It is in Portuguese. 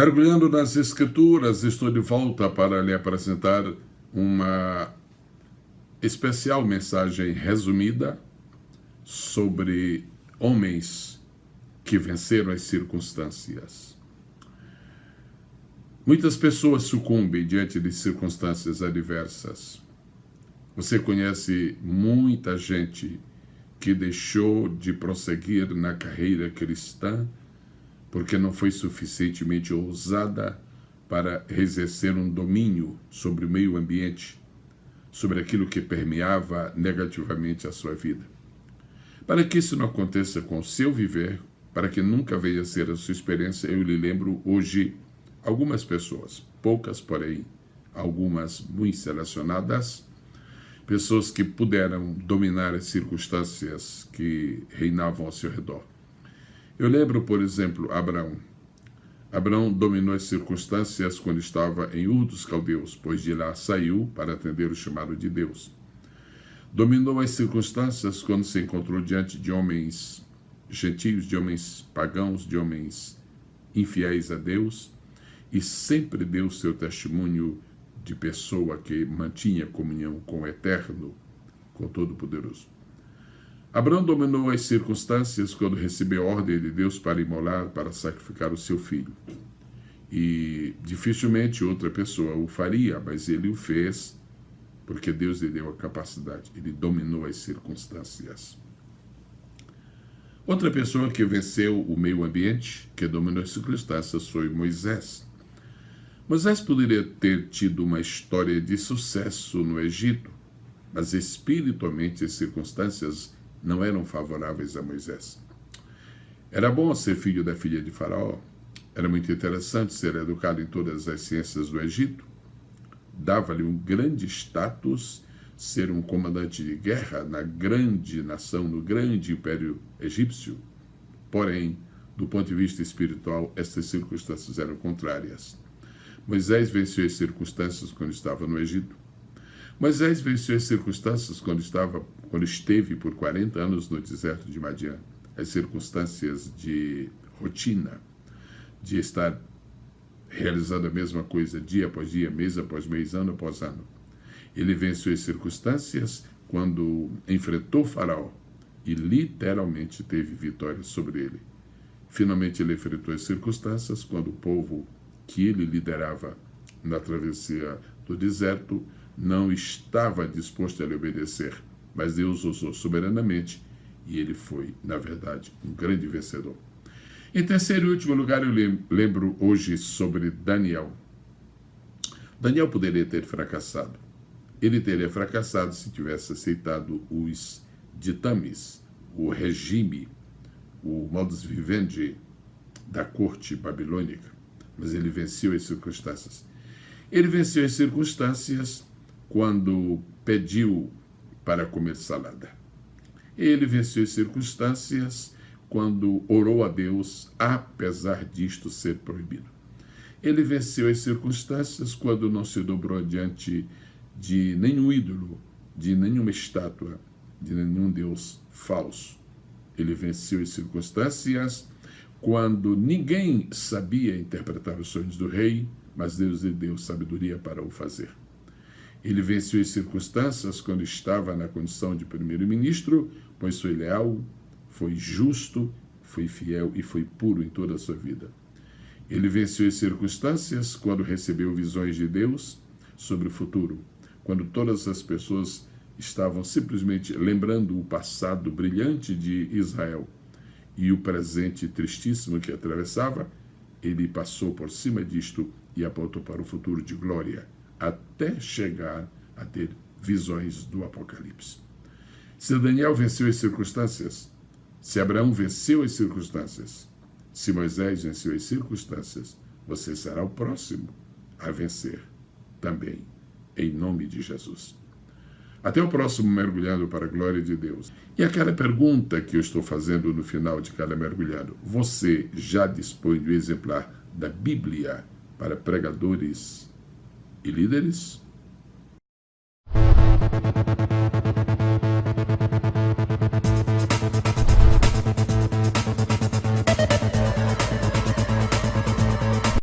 Mergulhando nas Escrituras, estou de volta para lhe apresentar uma especial mensagem resumida sobre homens que venceram as circunstâncias. Muitas pessoas sucumbem diante de circunstâncias adversas. Você conhece muita gente que deixou de prosseguir na carreira cristã porque não foi suficientemente ousada para exercer um domínio sobre o meio ambiente, sobre aquilo que permeava negativamente a sua vida. Para que isso não aconteça com o seu viver, para que nunca venha a ser a sua experiência, eu lhe lembro hoje algumas pessoas, poucas porém, algumas muito selecionadas, pessoas que puderam dominar as circunstâncias que reinavam ao seu redor. Eu lembro, por exemplo, Abraão. Abraão dominou as circunstâncias quando estava em Ur dos Caldeus, pois de lá saiu para atender o chamado de Deus. Dominou as circunstâncias quando se encontrou diante de homens gentios, de homens pagãos, de homens infiéis a Deus, e sempre deu seu testemunho de pessoa que mantinha comunhão com o Eterno, com o Todo-Poderoso. Abraão dominou as circunstâncias quando recebeu a ordem de Deus para imolar, para sacrificar o seu filho. E dificilmente outra pessoa o faria, mas ele o fez porque Deus lhe deu a capacidade. Ele dominou as circunstâncias. Outra pessoa que venceu o meio ambiente, que dominou as circunstâncias, foi Moisés. Moisés poderia ter tido uma história de sucesso no Egito, mas espiritualmente as circunstâncias não eram favoráveis a Moisés. Era bom ser filho da filha de Faraó, era muito interessante ser educado em todas as ciências do Egito, dava-lhe um grande status ser um comandante de guerra na grande nação, no grande império egípcio. Porém, do ponto de vista espiritual, estas circunstâncias eram contrárias. Moisés venceu as circunstâncias quando estava no Egito. Moisés venceu as circunstâncias quando esteve por 40 anos no deserto de Madian. As circunstâncias de rotina, de estar realizando a mesma coisa dia após dia, mês após mês, ano após ano. Ele venceu as circunstâncias quando enfrentou Faraó e literalmente teve vitória sobre ele. Finalmente ele enfrentou as circunstâncias quando o povo que ele liderava na travessia do deserto não estava disposto a lhe obedecer, mas Deus usou soberanamente e ele foi, na verdade, um grande vencedor. Em terceiro e último lugar, eu lembro hoje sobre Daniel. Daniel poderia ter fracassado. Ele teria fracassado se tivesse aceitado os ditames, o regime, o modus vivendi da corte babilônica, mas ele venceu as circunstâncias. Ele venceu as circunstâncias quando pediu para comer salada. Ele venceu as circunstâncias quando orou a Deus, apesar disto ser proibido. Ele venceu as circunstâncias quando não se dobrou diante de nenhum ídolo, de nenhuma estátua, de nenhum Deus falso. Ele venceu as circunstâncias quando ninguém sabia interpretar os sonhos do rei, mas Deus lhe deu sabedoria para o fazer. Ele venceu as circunstâncias quando estava na condição de primeiro-ministro, pois foi leal, foi justo, foi fiel e foi puro em toda a sua vida. Ele venceu as circunstâncias quando recebeu visões de Deus sobre o futuro, quando todas as pessoas estavam simplesmente lembrando o passado brilhante de Israel e o presente tristíssimo que atravessava. Ele passou por cima disto e apontou para o futuro de glória, até chegar a ter visões do Apocalipse. Se Daniel venceu as circunstâncias, se Abraão venceu as circunstâncias, se Moisés venceu as circunstâncias, você será o próximo a vencer também, em nome de Jesus. Até o próximo Mergulhando para a Glória de Deus. E aquela pergunta que eu estou fazendo no final de cada mergulhado: você já dispõe do exemplar da Bíblia para pregadores e líderes?